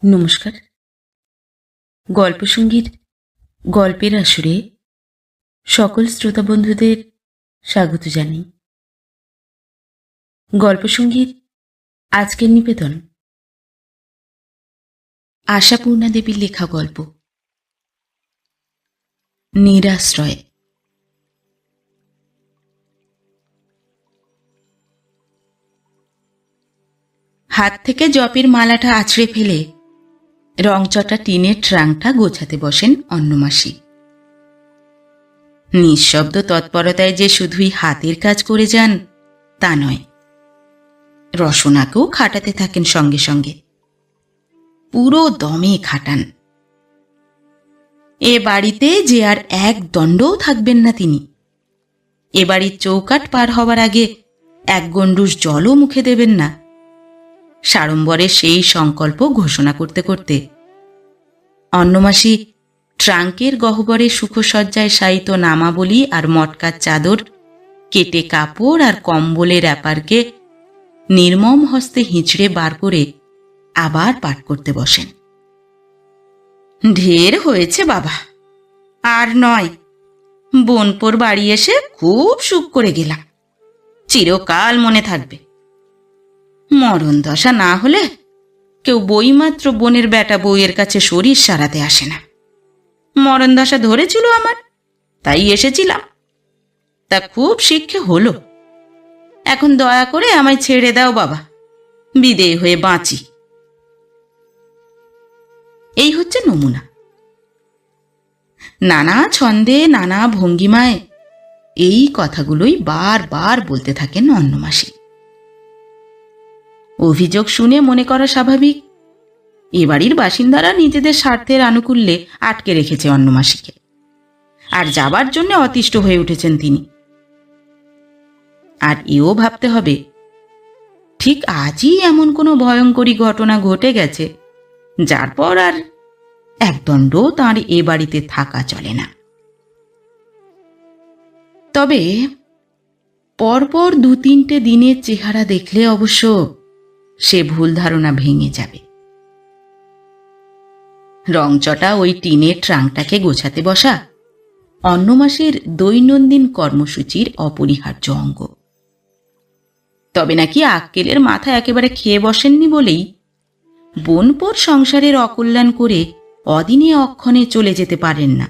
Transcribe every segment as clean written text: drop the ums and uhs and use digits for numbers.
নমস্কার। গল্পসঙ্গীর গল্পের আসরে সকল শ্রোতা বন্ধুদের স্বাগত জানাই। গল্পসঙ্গীর আজকের নিবেদন আশাপূর্ণা দেবীর লেখা গল্প নিরাশ্রয়। হাত থেকে জপের মালাটা আছড়ে ফেলে রংচটা টিনের ট্রাঙ্কটা গোছাতে বসেন অন্নমাসি। নিঃশব্দ তৎপরতায় যে শুধুই হাতের কাজ করে যান তা নয়, রসনাকেও খাটাতে থাকেন সঙ্গে সঙ্গে, পুরো দমে খাটান। এ বাড়িতে যে আর এক দণ্ডও থাকবেন না তিনি। এ বাড়ির চৌকাঠ পার হবার আগে এক গণ্ডূষ জলও মুখে দেবেন না। সাড়ম্বরের সেই সংকল্প ঘোষণা করতে করতে অন্নমাসি ট্রাঙ্কের গহ্বরে সুখসজ্জায় শায়িত নামাবলী আর মটকার চাদর, কেটে কাপড় আর কম্বলের ব্যাপারকে নির্মম হস্তে হিঁচড়ে বার করে আবার পাঠ করতে বসেন। ঢের হয়েছে বাবা, আর নয়। বোনপোর বাড়ি এসে খুব সুখ করে গেলাম, চিরকাল মনে থাকবে। মরণ দশা না হলে কেউ বইমাত্র বোনের বেটা বউয়ের কাছে শরীর সারাতে আসে না। মরণ দশা ধরেছিল আমার, তাই এসেছিলাম। তা খুব শিক্ষে হলো। এখন দয়া করে আমায় ছেড়ে দাও বাবা, বিদেয় হয়ে বাঁচি। এই হচ্ছে নমুনা। নানা ছন্দে নানা ভঙ্গিমায় এই কথাগুলোই বারবার বলতে থাকেন অন্নমাসি। অভিযোগ শুনে মনে করা স্বাভাবিক, এ বাড়ির বাসিন্দারা নিজেদের স্বার্থের আনুকূল্যে আটকে রেখেছে অন্নমাসিকে, আর যাবার জন্য অতিষ্ঠ হয়ে উঠেছেন তিনি। আর এও ভাবতে হবে, ঠিক আজই এমন কোনো ভয়ঙ্করী ঘটনা ঘটে গেছে যার পর আর একদণ্ড তাঁর এ বাড়িতে থাকা চলে না। তবে পরপর 2-3টে দিনের চেহারা দেখলে অবশ্য সে ভুল ধারণা ভেঙে যাবে। রংচটা ওই টিনের ট্রাঙ্কটাকে গোছাতে বসা অন্নমাসের দৈনন্দিন কর্মসূচির অপরিহার্য অঙ্গ। তবে নাকি আক্কেলের মাথা একেবারে খেয়ে বসেননি বলেই বোনপোর সংসারের অকল্যাণ করে অদিনে অক্ষণে চলে যেতে পারেন না।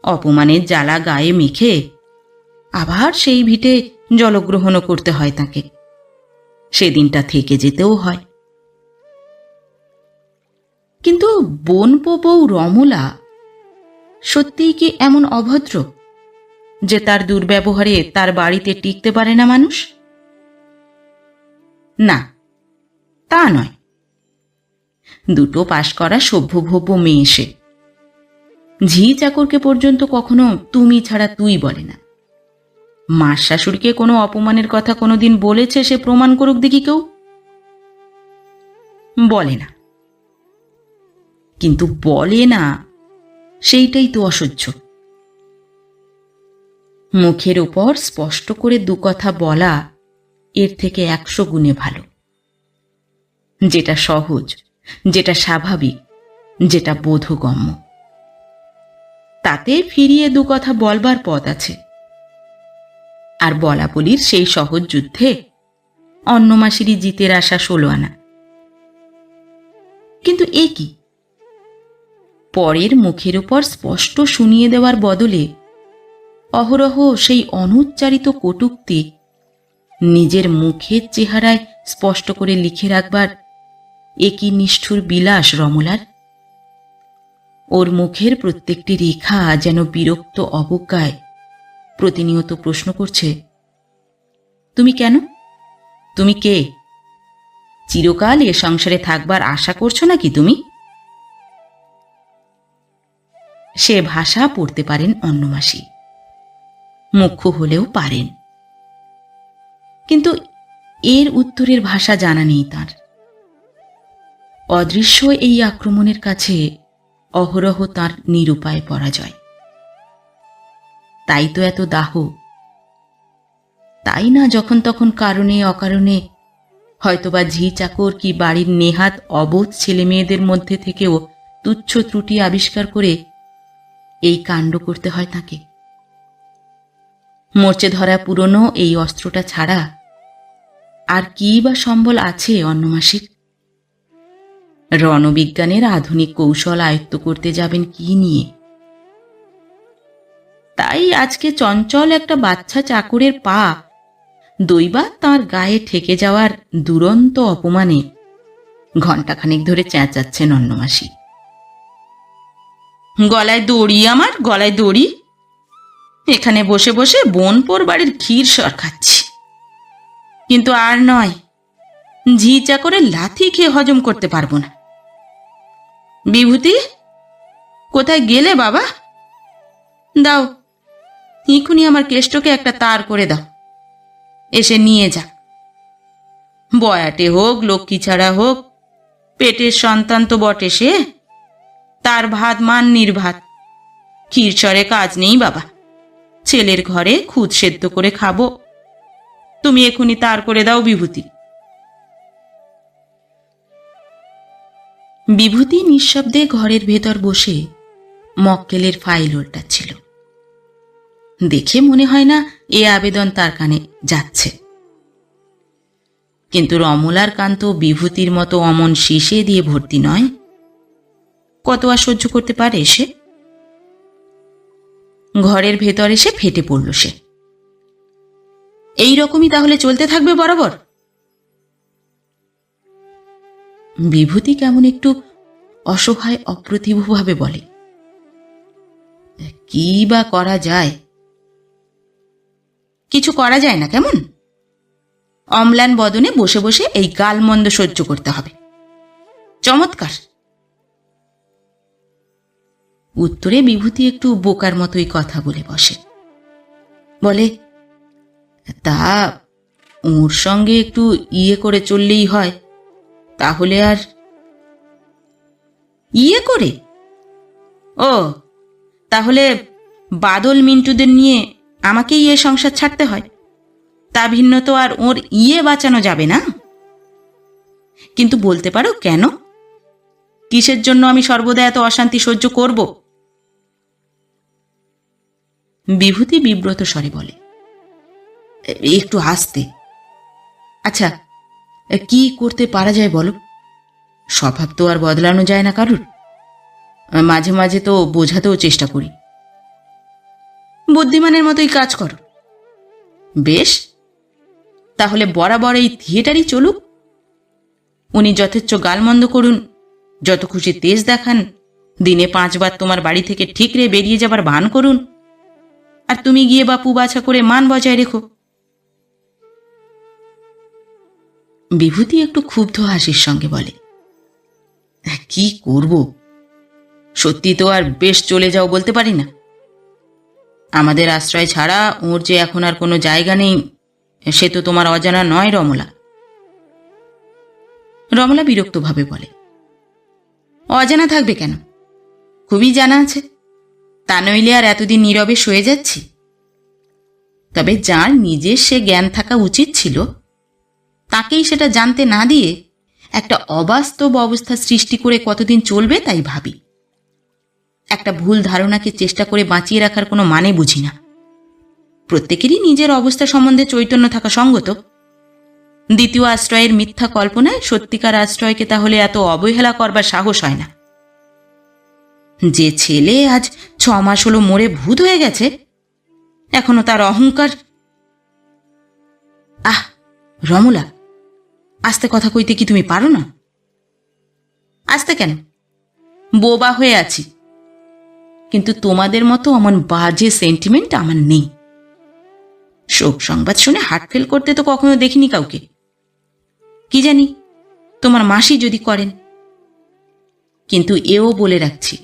অপমানের জ্বালা গায়ে মেখে আবার সেই ভিটে জলগ্রহণও করতে হয় তাকে, সেদিনটা থেকে যেতেও হয়। কিন্তু বোনপো বউ রমলা সত্যিই কি এমন অভদ্র যে তার দুর্ব্যবহারে তার বাড়িতে টিকতে পারে না মানুষ? না, তা নয়। দুটো পাশ করা সভ্যভব্য মেয়ে সে। ঝি চাকরকে পর্যন্ত কখনো তুমি ছাড়া তুই বলে না। মার শাশুড়িকে কোনো অপমানের কথা কোনোদিন বলেছে সে প্রমাণ করুক দেখি কেউ। বলে না, কিন্তু বলে না সেইটাই তো অসহ্য। মুখের ওপর স্পষ্ট করে দু কথা বলা এর থেকে 100 গুণে ভালো। যেটা সহজ, যেটা স্বাভাবিক, যেটা বোধগম্য, তাতে ফিরিয়ে দু কথা বলবার পথ আছে। আর বলাবলির সেই সহজ যুদ্ধে অন্নমাসিরই জিতের আশা 16 আনা। কিন্তু এ কি? পরের মুখের উপর স্পষ্ট শুনিয়ে দেওয়ার বদলে অহরহ সেই অনুচ্চারিত কটূক্তি নিজের মুখের চেহারায় স্পষ্ট করে লিখে রাখবার একই নিষ্ঠুর বিলাস রমলার। ওর মুখের প্রত্যেকটি রেখা যেন বিরক্ত অবজ্ঞায় প্রতিনিয়ত প্রশ্ন করছে, তুমি কেন? তুমি কে? চিরকাল এ সংসারে থাকবার আশা করছো নাকি তুমি? সে ভাষা পড়তে পারেন অন্নমাসি, মুখ্য হলেও পারেন, কিন্তু এর উত্তরের ভাষা জানা নেই তার। অদৃশ্য এই আক্রমণের কাছে অহরহ তার নিরুপায় পরাজয়। তাই তো এত দাহ। তাই না যখন তখন কারণে অকারণে হয়তোবা ঝি চাকর কি বাড়ির নেহাত অবোধ ছেলে মেয়েদের মধ্যে থেকেও তুচ্ছ ত্রুটি আবিষ্কার করে এই কাণ্ড করতে হয় তাকে। মরচে ধরা পুরনো এই অস্ত্রটা ছাড়া আর কি বা সম্বল আছে অন্নমাসির? রণবিজ্ঞানের আধুনিক কৌশল আয়ত্ত করতে যাবেন কি নিয়ে? তাই আজকে চঞ্চল একটা বাচ্চা চাকরের পা দৈবাৎ তাঁর গায়ে ঠেকে যাওয়ার দুরন্ত অপমানে ঘণ্টাখানেক ধরে চেঁচাচ্ছেন অন্নমাসি। গলায় দড়ি, আমার গলায় দড়ি। এখানে বসে বসে বোনপোর বাড়ির ক্ষীর সর খাচ্ছি, কিন্তু আর নয়, ঝি চাকরের লাথি খেয়ে হজম করতে পারবো না। বিভূতি, কোথায় গেলে বাবা? দাও, এখুনি আমার কেষ্টকে একটা তার করে দাও, এসে নিয়ে যা। বয়াটে হোক লক্ষ্মী ছাড়া হোক, পেটের সন্তান তো বটে সে। তার ভাত মান নির্ভাত, ক্ষীরসরে কাজ নেই বাবা। ছেলের ঘরে খুদ সেদ্ধ করে খাবো। তুমি এখুনি তার করে দাও বিভূতি। বিভূতি নিঃশব্দে ঘরের ভেতর বসে মক্কেলের ফাইল ওল্টাচ্ছিল। দেখে মনে হয় না এ আবেদন তার কানে যাচ্ছে, কিন্তু রমলার কান তো বিভূতির মতো অমন শীষে দিয়ে ভর্তি নয়। কত আর সহ্য করতে পারে সে? ঘরের ভেতর এসে ফেটে পড়ল সে। এই রকমই তাহলে চলতে থাকবে বরাবর? বিভূতি কেমন একটু অসহায় অপ্রতিভভাবে বলে, কি বা করা যায়? কিছু করা যায় না কেমন? অম্লান বদনে বসে বসে এই গালমন্দ সহ্য করতে হবে। চমৎকার। উত্তরে বিভূতি একটু বোকার মতোই কথা বলে বসে। বলে, তা ওর সঙ্গে একটু ইয়ে করে চললেই হয়, তাহলে আর। ইয়ে করে? ও, তাহলে বাদল মিন্টুদের নিয়ে আমাকেই এ সংসার ছাড়তে হয়? তা ভিন্ন তো আর ওর ইয়ে বাঁচানো যাবে না। কিন্তু বলতে পারো কেন? কিসের জন্য আমি সর্বদা এত অশান্তি সহ্য করব? বিভূতি বিব্রত স্বরে বলে, একটু আস্তে। আচ্ছা, কি করতে পারা যায় বলো? স্বভাব তো আর বদলানো যায় না কারুর। মাঝে মাঝে তো বোঝাতেও চেষ্টা করি। বুদ্ধিমানের মতোই কাজ করো। বেশ, তাহলে বরাবর এই থিয়েটারই চলুক। উনি যথেচ্ছ গালমন্দ করুন, যত খুশি তেজ দেখান, দিনে 5 বার তোমার বাড়ি থেকে ঠিকরে বেরিয়ে যাবার ভান করুন, আর তুমি গিয়ে বাপু বাছা করে মান বজায় রেখো। বিভূতি একটু ক্ষুব্ধ হাসির সঙ্গে বলে, কি করব? সত্যি তো আর বেশ চলে যাও বলতে পারি না। আমাদের আশ্রয় ছাড়া ওর যে এখন আর কোনো জায়গা নেই, সে তো তোমার অজানা নয় রমলা। রমলা বিরক্তভাবে বলে, অজানা থাকবে কেন? খুবই জানা আছে। তা নইলে আর এতদিন নীরবে সয়ে যাচ্ছি। তবে যার নিজের সে জ্ঞান থাকা উচিত ছিল, তাকেই সেটা জানতে না দিয়ে একটা অবাস্তব অবস্থা সৃষ্টি করে কতদিন চলবে তাই ভাবি। একটা ভুল ধারণাকে চেষ্টা করে বাঁচিয়ে রাখার কোনো মানে বুঝি না। প্রত্যেকেরই নিজের অবস্থা সম্বন্ধে চৈতন্য থাকা সঙ্গত। দ্বিতীয় আশ্রয়ের মিথ্যা কল্পনায় সত্যিকার আশ্রয়কে তাহলে এত অবহেলা করবার সাহস হয় না। যে ছেলে আজ 6 মাস হলো মরে ভূত হয়ে গেছে, এখনো তার অহংকার। আহ রমলা, আস্তে কথা কইতে কি তুমি পারো না? আস্তে কেন? বোবা হয়ে আছি, কিন্তু তোমাদের মতো অমন বাজে সেন্টিমেন্ট আমার নেই। শোক সংবাদ শুনে হার্ট ফেল করতে তো কখনো দেখিনি কাউকে। কি জানি তোমার মাসি যদি করেন। কিন্তু এও বলে রাখছি,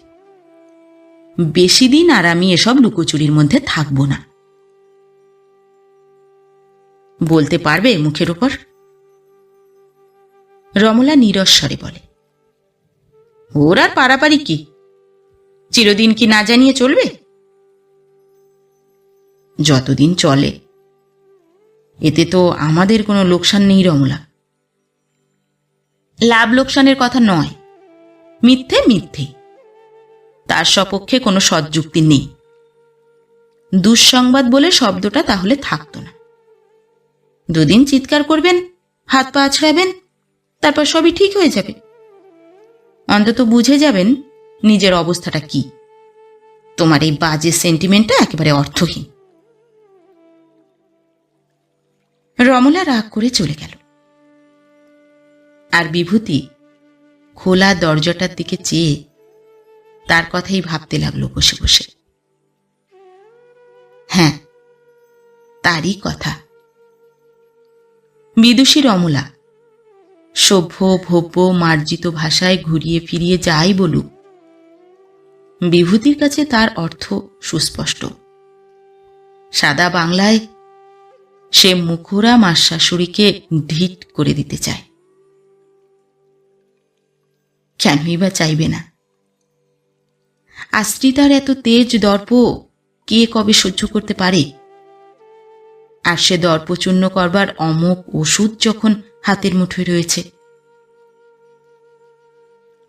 বেশি দিন আর আমি এসব লুকোচুরির মধ্যে থাকবো না। বলতে পারবে মুখের উপর? রমলা নিরস্বরে বলে, ওর আর পারাপারি কি? চিরদিন কি না জানিয়ে চলবে? যতদিন চলে, এতে তো আমাদের কোনো লোকসান নেই রমলা। লাভ লোকসানের কথা নয়, মিথ্যে মিথ্যে, তার সপক্ষে কোনো সৎযুক্তি নেই। দুঃসংবাদ বলে শব্দটা তাহলে থাকতো না। দুদিন চিৎকার করবেন, হাত পা আছড়াবেন, তারপর সবই ঠিক হয়ে যাবে। অন্তত বুঝে যাবেন নিজের অবস্থাটা কি। তোমার এই বাজে সেন্টিমেন্টটা একেবারে অর্থহীন। রমলা রাগ করে চলে গেল, আর বিভূতি খোলা দরজাটার দিকে চেয়ে তার কথাই ভাবতে লাগলো বসে বসে। হ্যাঁ, তারই কথা। বিদুষী রমলা সভ্য ভব্য মার্জিত ভাষায় ঘুরিয়ে ফিরিয়ে যাই বলুক, বিভূতির কাছে তার অর্থ সুস্পষ্ট। সাদা বাংলায় সে মুখোরা মার শাশুড়িকে ঢিট করে দিতে চায়। কেনই বা চাইবে না? আশ্রিতার এত তেজ দর্প কে কবে সহ্য করতে পারে? আর সে দর্পচূর্ণ করবার অমোঘ ওষুধ যখন হাতের মুঠোয় রয়েছে।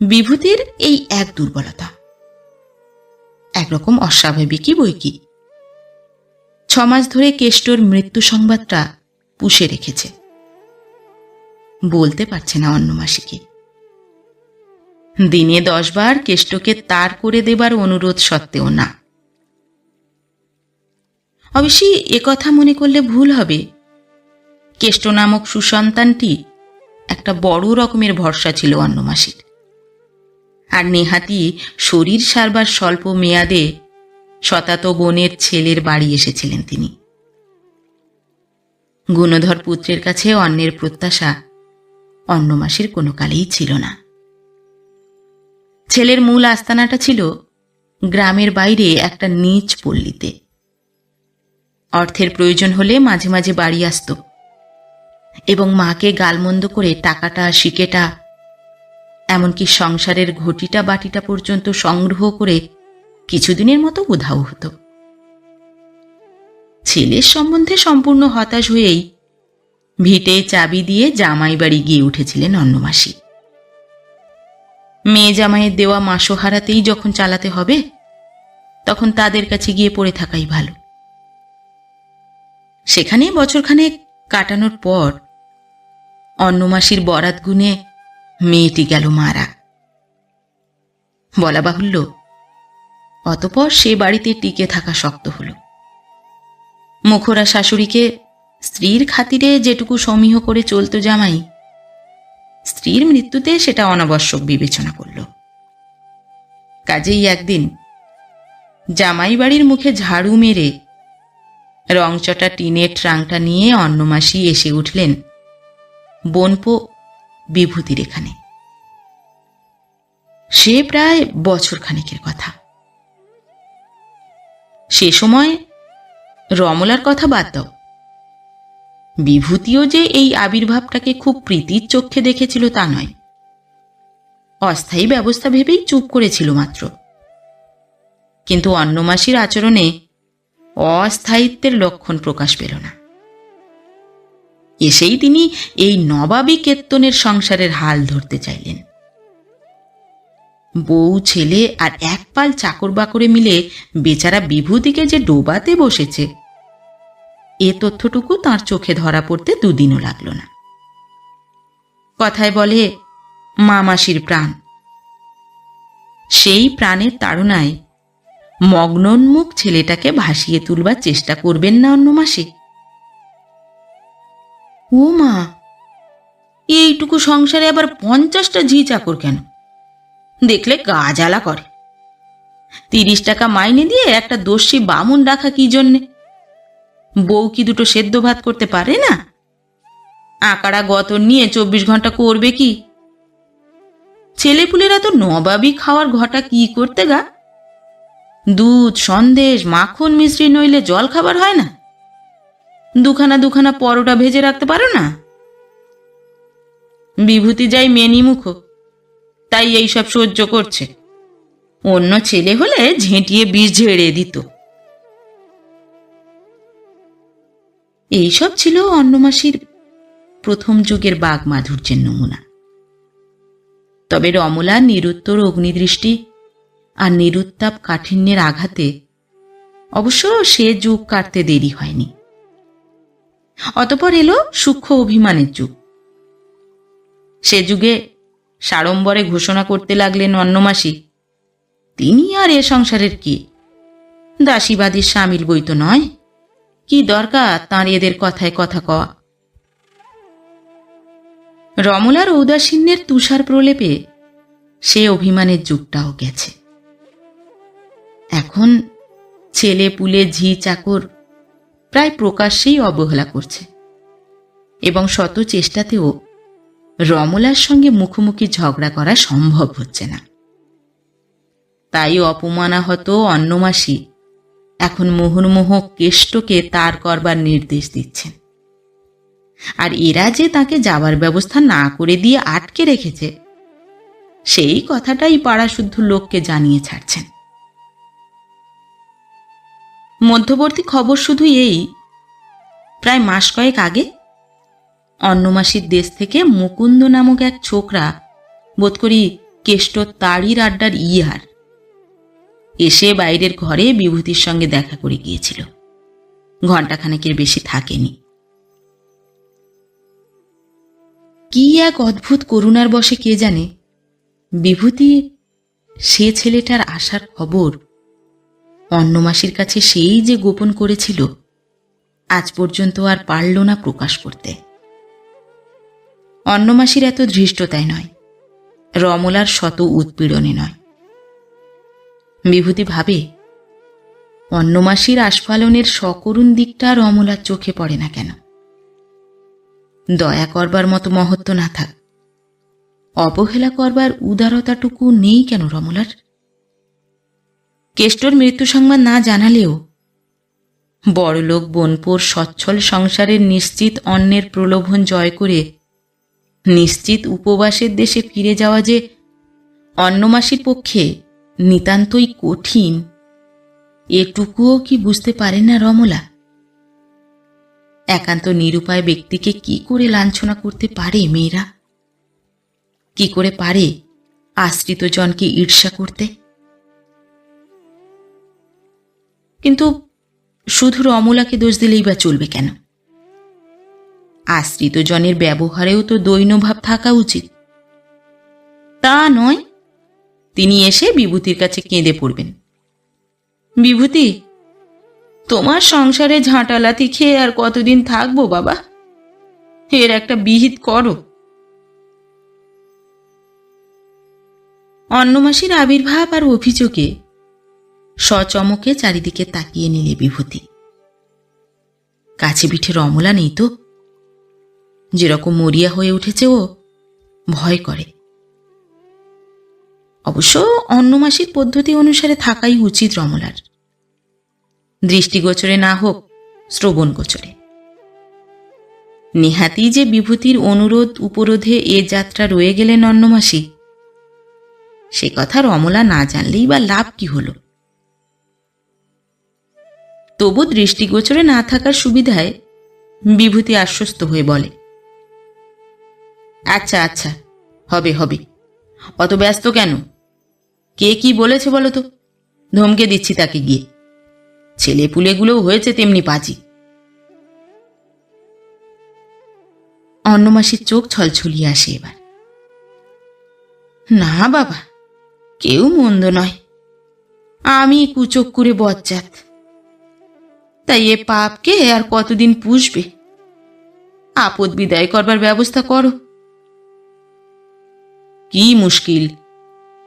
বিভূতির এই এক দুর্বলতা, একরকম অস্বাভাবিকই বই কি। 6 মাস ধরে কেষ্টর মৃত্যু সংবাদটা পুষে রেখেছে, বলতে পারছে না অন্নমাসীকে। দিনে 10 বার কেষ্টকে তার করে দেবার অনুরোধ সত্ত্বেও না। অবশ্যই একথা মনে করলে ভুল হবে। কেষ্ট নামক সুসন্তানটি একটা বড় রকমের ভরসা ছিল অন্নমাসীর, আর নেহাতি শরীর সারবার স্বল্প মেয়াদে শতাত বোনের ছেলের বাড়ি এসেছিলেন তিনি। গুণধর পুত্রের কাছে অন্যের প্রত্যাশা অন্নমাসীর কোনো কালেই ছিল না। ছেলের মূল আস্তানাটা ছিল গ্রামের বাইরে একটা নীচ পল্লীতে। অর্থের প্রয়োজন হলে মাঝে মাঝে বাড়ি আসত এবং মাকে গালমন্দ করে টাকাটা শিকেটা এমনকি সংসারের ঘটিটা বাটিটা পর্যন্ত সংগ্রহ করে কিছুদিনের মতো উধাও হতো। ছেলের সম্বন্ধে সম্পূর্ণ হতাশ হয়েই ভিটে চাবি দিয়ে জামাই বাড়ি গিয়ে উঠেছিলেন অন্নমাসী। মেয়ে জামাইয়ের দেওয়া মাসোহারাতেই যখন চালাতে হবে, তখন তাদের কাছে গিয়ে পড়ে থাকাই ভালো। সেখানে বছরখানেক কাটানোর পর অন্নমাসীর বরাত গুণে মেয়েটি গেল মারা। বলা বাহুল্য, অতঃপর সে বাড়িতে টিকে থাকা শক্ত হল। মুখরা শাশুড়িকে স্ত্রীর খাতিরে যেটুকু সমীহ করে চলত জামাই, স্ত্রীর মৃত্যুতে সেটা অনাবশ্যক বিবেচনা করল। কাজেই একদিন জামাই বাড়ির মুখে ঝাড়ু মেরে রংচটা টিনের ট্রাংটা নিয়ে অন্নমাসী এসে উঠলেন বোনপো বিভূতির এখানে। সে প্রায় বছরখানেকের কথা। সে সময় রমলার কথা বাদ দাও, বিভূতিও যে এই আবির্ভাবটাকে খুব প্রীতির চক্ষে দেখেছিল তা নয়। অস্থায়ী ব্যবস্থা ভেবেই চুপ করেছিল মাত্র। কিন্তু অন্নমাসীর আচরণে অস্থায়িত্বের লক্ষণ প্রকাশ পেল না। এসেই তিনি এই নবাবী কেত্তনের সংসারের হাল ধরতে চাইলেন। বউ ছেলে আর এক পাল চাকর বাকরে মিলে বেচারা বিভূতিকে যে ডোবাতে বসেছে, এ তথ্যটুকু তার চোখে ধরা পড়তে দুদিনও লাগল না। কথায় বলে মা মাসির প্রাণ, সেই প্রাণের তাড়নায় মগ্নোন্মুখ ছেলেটাকে ভাসিয়ে তুলবার চেষ্টা করবেন না অন্নমাসী? ও মা, এইটুকু সংসারে আবার 50টা ঝি চাকর কেন? দেখলে গা জ্বালা করে। 30 টাকা মাইনে দিয়ে একটা দস্যি বামুন রাখা কি জন্যে? বউ কি দুটো সেদ্ধ ভাত করতে পারে না? আঁকাড়া গতর নিয়ে 24 ঘন্টা করবে কি? ছেলেপুলেরা তো নবাবী খাওয়ার ঘটা কি করতে গা? দুধ সন্দেশ মাখন মিশ্রি নইলে জল খাবার হয় না? দুখানা পরোটা ভেজে রাখতে পারো না? বিভূতি যাই মেনি মুখ, তাই এইসব সহ্য করছে। অন্য ছেলে হলে ঝেঁটিয়ে বিষ ঝেড়ে দিত। এইসব ছিল অন্নমাসীর প্রথম যুগের বাঘ মাধুর্যের নমুনা। তবে রমলার নিরুত্তর অগ্নিদৃষ্টি আর নিরুত্তাপ কাঠিন্যের আঘাতে অবশ্য সে যুগ কাটতে দেরি হয়নি। অতঃপর এলো সূক্ষ্ম অভিমানের যুগ। সে যুগে সাড়ম্বরে ঘোষণা করতে লাগলেন অন্নমাসী, তিনি আর এ সংসারের কি, দাসীবাদীর সামিল বই তো নয়, কি দরকার তাঁর এদের কথায় কথা কওয়া। রমলার ঔদাসীন্যের তুষার প্রলেপে সে অভিমানের যুগটাও গেছে। এখন ছেলে পুলে ঝি চাকর প্রায় প্রকাশ্যেই অবহেলা করছে, এবং শত চেষ্টাতেও রমলার সঙ্গে মুখোমুখি ঝগড়া করা সম্ভব হচ্ছে না। তাই অপমানাহত অন্নমাসী এখন মুহুর্মুহ কেষ্টকে তার করবার নির্দেশ দিচ্ছেন। আর এরা যে তাকে যাবার ব্যবস্থা না করে দিয়ে আটকে রেখেছে, সেই কথাটাই পাড়াশুদ্ধ লোককে জানিয়ে ছাড়ছেন। মধ্যবর্তী খবর শুধু এই, প্রায় মাস কয়েক আগে অন্নমাসীর দেশ থেকে মুকুন্দ নামক এক ছোকরা, বোধ করি কেষ্ট তাড়ির আড্ডার ইয়ার, এসে বাইরের ঘরে বিভূতির সঙ্গে দেখা করে গিয়েছিল। ঘণ্টাখানেকের বেশি থাকেনি। কি এক অদ্ভুত করুণার বশে কে জানে বিভূতি সে ছেলেটার আসার খবর অন্নমাসীর কাছে সেই যে গোপন করেছিল, আজ পর্যন্ত আর পারল না প্রকাশ করতে। অন্নমাসীর এত ধৃষ্টতায় নয়, রমলার শত উৎপীড়নে নয়। বিভূতি ভাবে, অন্নমাসীর আস্ফালনের সকরুণ দিকটা রমলার চোখে পড়ে না কেন? দয়া করবার মতো মহত্ব না থাক, অবহেলা করবার উদারতাটুকু নেই কেন রমলার? কেষ্টর মৃত্যু সংবাদ না জানালেও বড়লোক বোনপোর সচ্ছল সংসারের নিশ্চিত অন্নের প্রলোভন জয় করে নিশ্চিত উপবাসের দেশে ফিরে যাওয়া যে অন্নমাসীর পক্ষে নিতান্তই কঠিন, এটুকুও কি বুঝতে পারে না রমলা? একান্ত নিরুপায় ব্যক্তিকে কি করে লাঞ্ছনা করতে পারে মেয়েরা? কি করে পারে আশ্রিত জনকে ঈর্ষা করতে? কিন্তু শুধু রমলাকে দোষ দিলেই বা চলবে কেন? আশ্রিত জনের ব্যবহারেও তো দৈন্যভাব থাকা উচিত। তা নয়, তিনি এসে বিভূতির কাছে কেঁদে পড়বেন, বিভূতি, তোমার সংসারে ঝাঁটালাতি খেয়ে আর কতদিন থাকবো বাবা, এর একটা বিহিত করো। অন্নমাসীর আবির্ভাব আর অভিযোগে সচমকে চারিদিকে তাকিয়ে নিলে বিভূতি। কাছে পিঠে রমলা নেই তো, যেরকম মরিয়া হয়ে উঠেছে ও, ভয় করে। অবশ্য অন্নমাসীর পদ্ধতি অনুসারে থাকাই উচিত রমলার, দৃষ্টিগোচরে না হোক শ্রবণ গোচরে। নেহাতি যে বিভূতির অনুরোধ উপরোধে এ যাত্রা রয়ে গেলেন অন্নমাসী, সে কথা রমলা না জানলেই বা লাভ কি হল? তবু দৃষ্টিগোচরে না থাকার সুবিধায় বিভূতি আশ্বস্ত হয়ে বলে, আচ্ছা আচ্ছা, হবে হবে, অত ব্যস্ত কেন? কে কি বলেছে বলো তো, ধমকে দিচ্ছি তাকে গিয়ে। ছেলে পুলেগুলোও হয়েছে তেমনি পাজি। অন্নমাসীর চোখ ছলছলিয়ে আসে এবার। না বাবা, কেউ মন্দ নয়, আমি কুচক্কুরে বজ্জাত, তাই এ পাপকে আর কতদিন পুষবে? আপদ বিদায় করবার ব্যবস্থা করো। কি মুশকিল,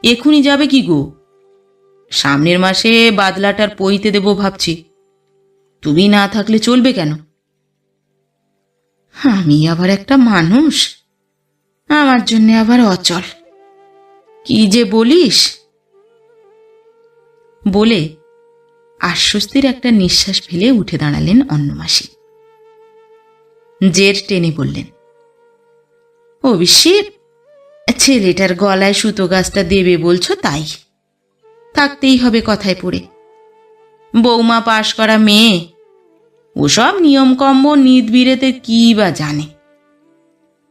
এখুনি যাবে কি গো? সামনের মাসে বাদলাটার পইতে দেব ভাবছি, তুমি না থাকলে চলবে কেন? আমি আবার একটা মানুষ, আমার জন্য আবার অচল, কি যে বলিস? বলে আশ্বস্তির একটা নিঃশ্বাস ফেলে উঠে দাঁড়ালেন অন্নমাসী। জের টেনে বললেন, অবশ্যই ছেলেটার গলায় সুতো গাছটা দেবে বলছো, তাই থাকতেই হবে কথায় পড়ে। বৌমা পাশ করা মেয়ে, ওসব নিয়মকম্ম নিদবিরেতে কি বা জানে।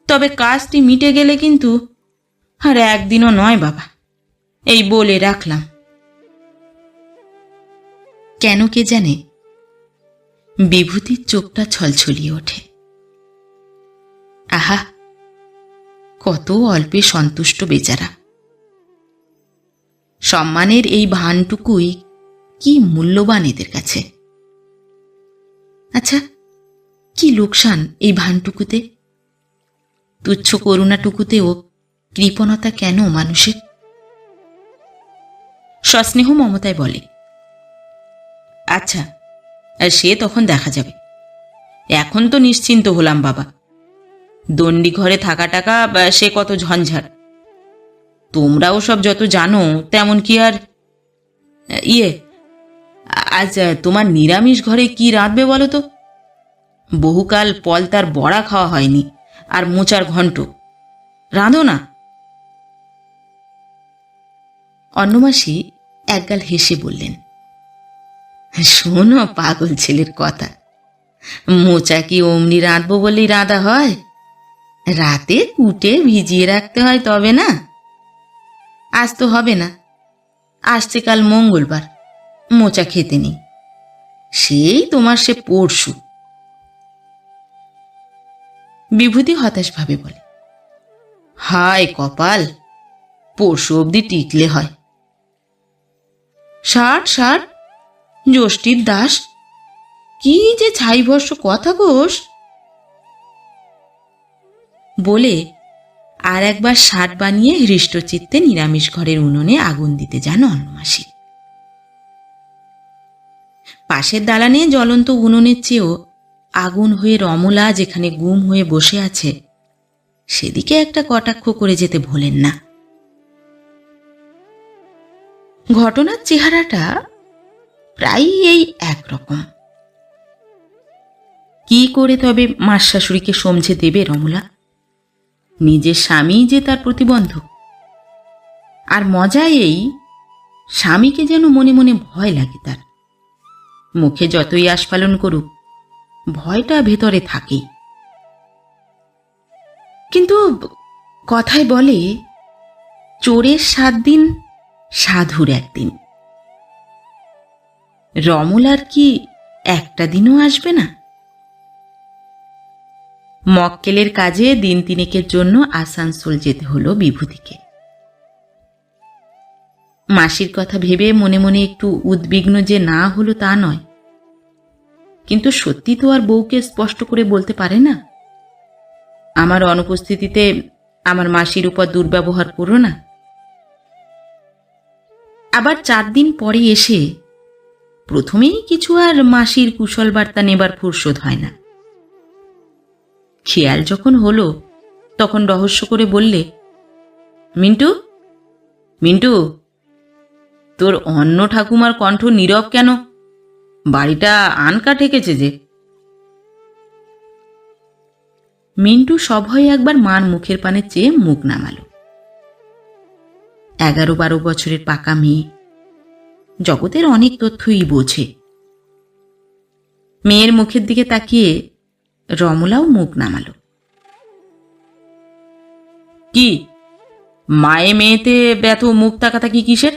তবে কাজটি মিটে গেলে কিন্তু আর একদিনও নয় বাবা, এই বলে রাখলাম। কেন কে জানে, বিভূতির চোখটা ছলছলিয়ে ওঠে। আহা, কত অল্পে সন্তুষ্ট বেচারা। সম্মানের এই ভানটুকুই কি মূল্যবান এদের কাছে। আচ্ছা, কি লোকসান এই ভানটুকুতে? তুচ্ছ করুণাটুকুতেও কৃপণতা কেন মানুষের? সস্নেহ মমতায় বলে, আচ্ছা, সে তখন দেখা যাবে। এখন তো নিশ্চিন্ত হলাম বাবা। দণ্ডি ঘরে থাকা টাকা সে কত ঝঞ্ঝাট। তোমরাও সব যত জানো তেমন কি আর আজ তোমার নিরামিষ ঘরে কি রাঁধবে বলো তো? বহুকাল পলতার বড়া খাওয়া হয়নি, আর মোচার ঘন্ট। রাঁধো না। অন্নমাসি একগাল হেসে বললেন, শোনো পাগল ছেলের কথা, মোচা কি অমনি রাঁধবো বলেই রাঁধা হয়? রাতে কুটে ভিজিয়ে রাখতে হয়, তবে না? আজ তো হবে না, আসছে কাল মঙ্গলবার, মোচা খেতে নেই। সেই তোমার সে পরশু। বিভূতি হতাশভাবে বলে, হায় কপাল, পরশু অবধি টিকলে হয়। 60 জ্যৈষ্ঠীর দাস, কি যে ছাইভস্য কথা কোষ। বলে আর একবার 60 বানিয়ে হৃষ্টচিত্তে নিরামিষ ঘরের উনুনে আগুন দিতে যান অন্নমাসি। পাশের দালানে জ্বলন্ত উনুনের চেয়েও আগুন হয়ে রমলা যেখানে গুম হয়ে বসে আছে, সেদিকে একটা কটাক্ষ করে যেতে ভোলেন না। ঘটনার চেহারাটা প্রায় এই একরকম। কি করে তবে মার শাশুড়িকে সমঝে দেবে রমলা? নিজের স্বামী যে তার প্রতিবন্ধক। আর মজা এই, স্বামীকে যেন মনে মনে ভয় লাগে তার। মুখে যতই আস্ফালন করুক, ভয়টা ভেতরে থাকেই। কিন্তু কথায় বলে, চোরের 7 দিন, সাধুর 1 দিন। রমলার কি একটা দিনও আসবে না? মক্কেলের কাজে দিন 3 জন্য আসানসোল যেতে হলো বিভূতিকে। মাসির কথা ভেবে মনে মনে একটু উদ্বিগ্ন যে না হলো তা নয়, কিন্তু সত্যি তো আর বউকে স্পষ্ট করে বলতে পারে না, আমার অনুপস্থিতিতে আমার মাসির উপর দুর্ব্যবহার করো না। আবার 4 দিন পরে এসে প্রথমেই কিছু আর মাসির কুশল বার্তা নেবার ফুরসত হয় না। খেয়াল যখন হলো, তখন রহস্য করে বললে, মিন্টু, মিন্টু, তোর অন্য ঠাকুমার কণ্ঠ নীরব কেন? বাড়িটা আনকা ঠেকেছে যে। মিন্টু সভয়ে একবার মার মুখের পানে চেয়ে মুখ নামালো। 11-12 বছরের পাকা মেয়ে, জগতের অনেক তথ্যই বোঝে। মেয়ের মুখের দিকে তাকিয়ে রমলাও মুখ নামালো। কি মায়ে মেয়েতে এত মুখ তাকাতাকি কিসের?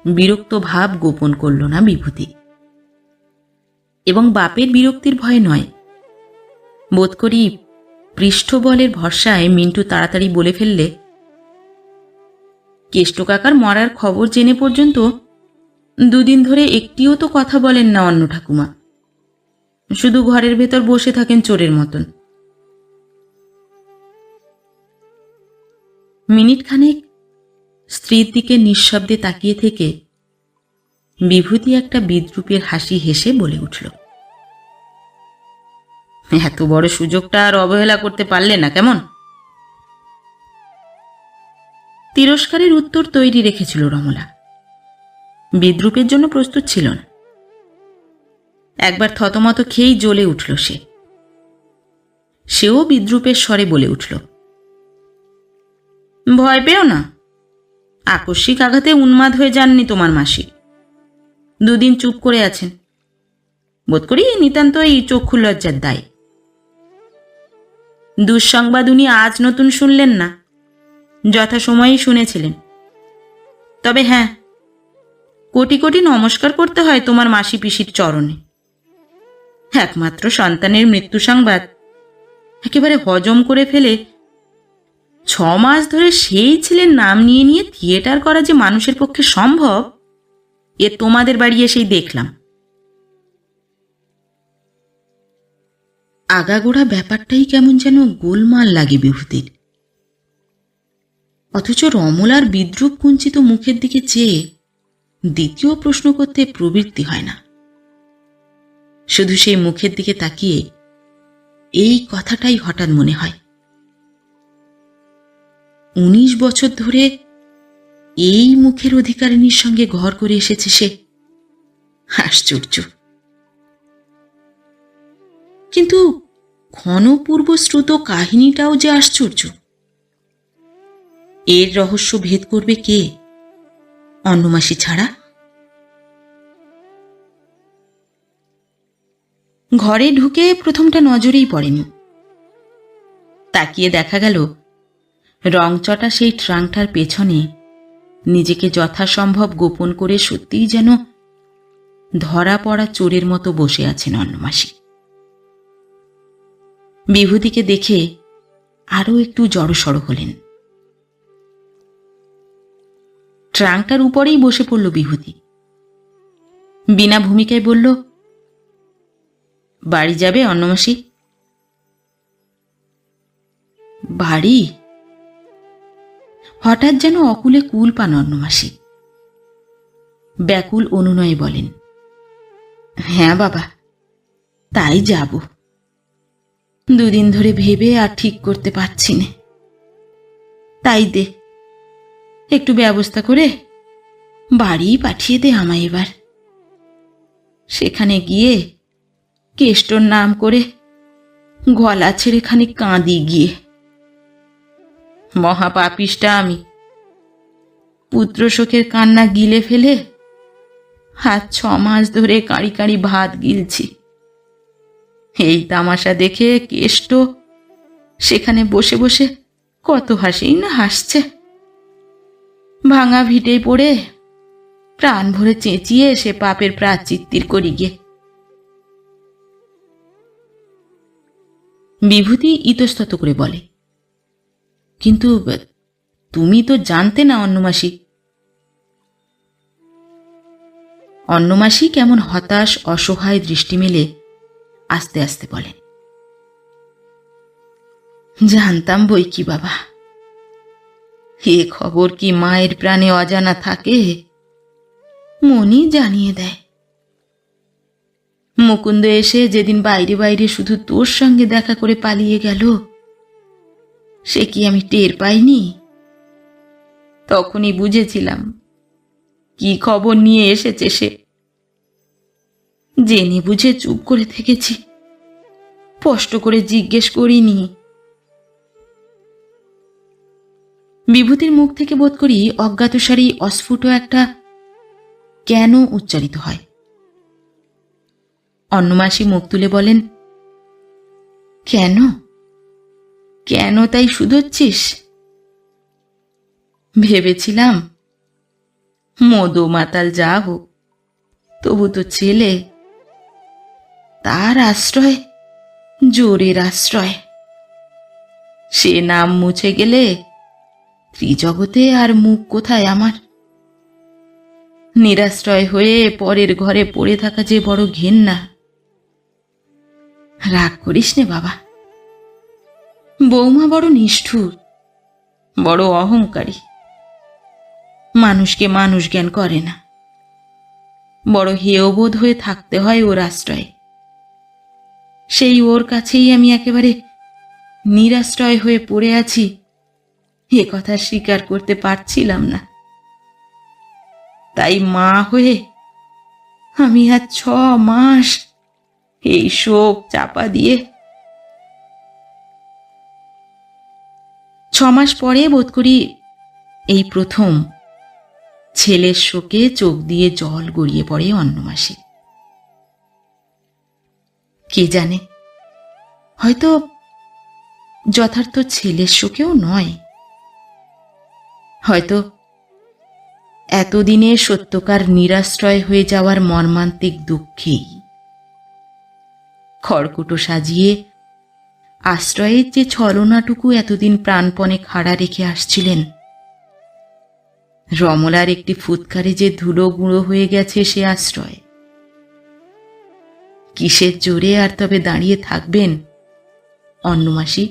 বিরক্ত ভাব গোপন করল না বিভূতি, এবং বাপের বিরক্তির ভয় নয়। বোধ করি পৃষ্ঠবলের ভরসায় মিন্টু তাড়াতাড়ি বলে ফেললে, কেষ্ট কাকার মরার খবর জেনে পর্যন্ত 2 দিন ধরে একটিও তো কথা বলেন না অন্য ঠাকুমা, শুধু ঘরের ভেতর বসে থাকেন চোরের মতন। মিনিটখানেক স্ত্রীর দিকে নিঃশব্দে তাকিয়ে থেকে বিভূতি একটা বিদ্রূপের হাসি হেসে বলে উঠল, এত বড় সুযোগটা আর অবহেলা করতে পারলে না কেমন? তিরস্কারের উত্তর তৈরি রেখেছিল রমলা, বিদ্রূপের জন্য প্রস্তুত ছিল না। একবার থতমত খেয়েই জ্বলে উঠল সে। সেও বিদ্রূপের স্বরে বলে উঠল, ভয় পেও না, আকস্মিক আঘাতে উন্মাদ হয়ে যাননি তোমার মাসি। 2 দিন চুপ করে আছেন, বোধ করি নিতান্তই চক্ষু লজ্জার দায়। দুঃসংবাদ উনি আজ নতুন শুনলেন না, যথাসময়েই শুনেছিলেন। তবে হ্যাঁ, কোটি কোটি নমস্কার করতে হয় তোমার মাসি পিসির চরণে। একমাত্র সন্তানের মৃত্যু সংবাদ একেবারে হজম করে ফেলে 6 মাস ধরে সেই ছেলের নাম নিয়ে নিয়ে থিয়েটার করা যে মানুষের পক্ষে সম্ভব, এ তোমাদের বাড়ি এসেই দেখলাম। আগাগোড়া ব্যাপারটাই কেমন যেন গোলমাল লাগে বিভূতির। অথচ রমলার বিদ্রুপ কুঞ্চিত মুখের দিকে চেয়ে দ্বিতীয় প্রশ্ন করতে প্রবৃত্তি হয় না। শুধু সেই মুখের দিকে তাকিয়ে এই কথাটাই হঠাৎ মনে হয়, 19 বছর ধরে এই মুখের অধিকারিণীর সঙ্গে ঘর করে এসেছে সে। আশ্চর্য! কিন্তু ক্ষণপূর্বশ্রুত কাহিনীটাও যে আশ্চর্য। এর রহস্য ভেদ করবে কে, অন্নমাসি ছাড়া? ঘরে ঢুকে প্রথমটা নজরেই পড়েনি। তাকিয়ে দেখা গেল রংচটা সেই ট্রাঙ্কটার পেছনে নিজেকে যথাসম্ভব গোপন করে সত্যিই যেন ধরা পড়া চোরের মতো বসে আছেন অন্নমাসি। বিভূতিকে দেখে আরও একটু জড়সড় হলেন। ট্রাঙ্কটার উপরেই বসে পড়ল বিভূতি। বিনা ভূমিকায় বলল, বাড়ি যাবে অন্নমাসি? বাড়ি? হঠাৎ যেন অকুলে কুল পান অন্নমাসি। ব্যাকুল অনুনয়ে বলেন, হ্যাঁ বাবা, তাই যাব। 2 দিন ধরে ভেবে আর ঠিক করতে পারছি না। তাই দে, একটু ব্যবস্থা করে বাড়ি পাঠিয়ে দে আমায় এবার। সেখানে গিয়ে কেষ্টর নাম করে গলা ছেড়ে খানিক কাঁদি গিয়ে। মহাপাপিষ্টা আমি, পুত্র শোকের কান্না গিলে ফেলে আজ 6 মাস ধরে কাঁড়ি কাঁড়ি ভাত গিলছি। এই তামাশা দেখে কেষ্ট সেখানে বসে বসে কত হাসিই না হাসছে। ভাঙা ভিটেই পড়ে প্রাণ ভরে চেঁচিয়ে সে পাপের প্রায়শ্চিত্তির করি গে। বিভূতি ইতস্তত করে বলে, কিন্তু তুমি তো জানতে না অন্নমাসি। অন্নমাসি কেমন হতাশ অসহায় দৃষ্টি মেলে আস্তে আস্তে বলেন, জানতাম বই কি বাবা। এ খবর কি মায়ের প্রাণে অজানা থাকে? মনি জানিয়ে দেয়। মুকুন্দ এসে যেদিন বাইরে বাইরে শুধু তোর সঙ্গে দেখা করে পালিয়ে গেল, সে কি আমি টের পাইনি? তখনই বুঝেছিলাম কি খবর নিয়ে এসেছে সে। জেনে বুঝে চুপ করে থেকেছি, স্পষ্ট করে জিজ্ঞেস করিনি। বিভূতির মুখ থেকে বোধ করি অজ্ঞাতসারী অস্ফুট একটা কেন উচ্চারিত হয়। অন্নমাসি মুখ তুলে বলেন, কেন? কেন তাই শুধোচ্ছিস? ভেবেছিলাম মদো মাতাল যা হোক, তবু তো ছেলে, তার আশ্রয় জোরের আশ্রয়। সে নাম মুছে গেলে ত্রিজগতে আর মুখ কোথায় আমার? নিরাশ্রয় হয়ে পরের ঘরে পড়ে থাকা যে বড় ঘেন্না। রাগ করিস নে বাবা। বৌমা বড় নিষ্ঠুর, বড় অহংকারী, মানুষকে মানুষ জ্ঞান করে না। বড় হেয়বোধ হয়ে থাকতে হয় ওর আশ্রয়ে। সেই ওর কাছেই আমি একেবারে নিরাশ্রয় হয়ে পড়ে আছি, এ কথা স্বীকার করতে পারছিলাম না। তাই মা হয়ে আমি আজ 6 মাস এই শোক চাপা দিয়ে। 6 মাস পরে বোধ করি এই প্রথম ছেলের শোকে চোখ দিয়ে জল গড়িয়ে পড়ে অন্নমাসি। কে জানে, হয়তো যথার্থ ছেলের শোকেও নয়। হয়তো এতদিনে সত্যকার নিরাশ্রয় হয়ে যাওয়ার মর্মান্তিক দুঃখেই খড়কুটো সাজিয়ে আশ্রয়ের যে ছলনাটুকু এতদিন প্রাণপণে খাড়া রেখে আসছিলেন, রমলার একটি ফুৎকারে যে ধুলো গুঁড়ো হয়ে গেছে সে আশ্রয়। কিসের জোরে আর তবে দাঁড়িয়ে থাকবেন অন্নমাসি?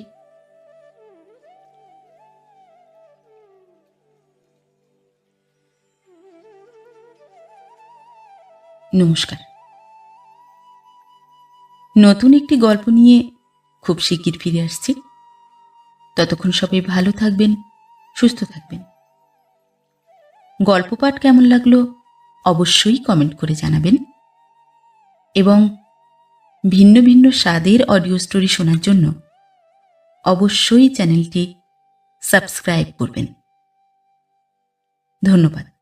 নমস্কার। নতুন একটি গল্প নিয়ে খুব শিগগির ফিরে আসছি। ততক্ষণ সবাই ভালো থাকবেন, সুস্থ থাকবেন। গল্প পাঠ কেমন লাগলো অবশ্যই কমেন্ট করে জানাবেন এবং ভিন্ন ভিন্ন স্বাদের অডিও স্টোরি শোনার জন্য অবশ্যই চ্যানেলটি সাবস্ক্রাইব করবেন। ধন্যবাদ।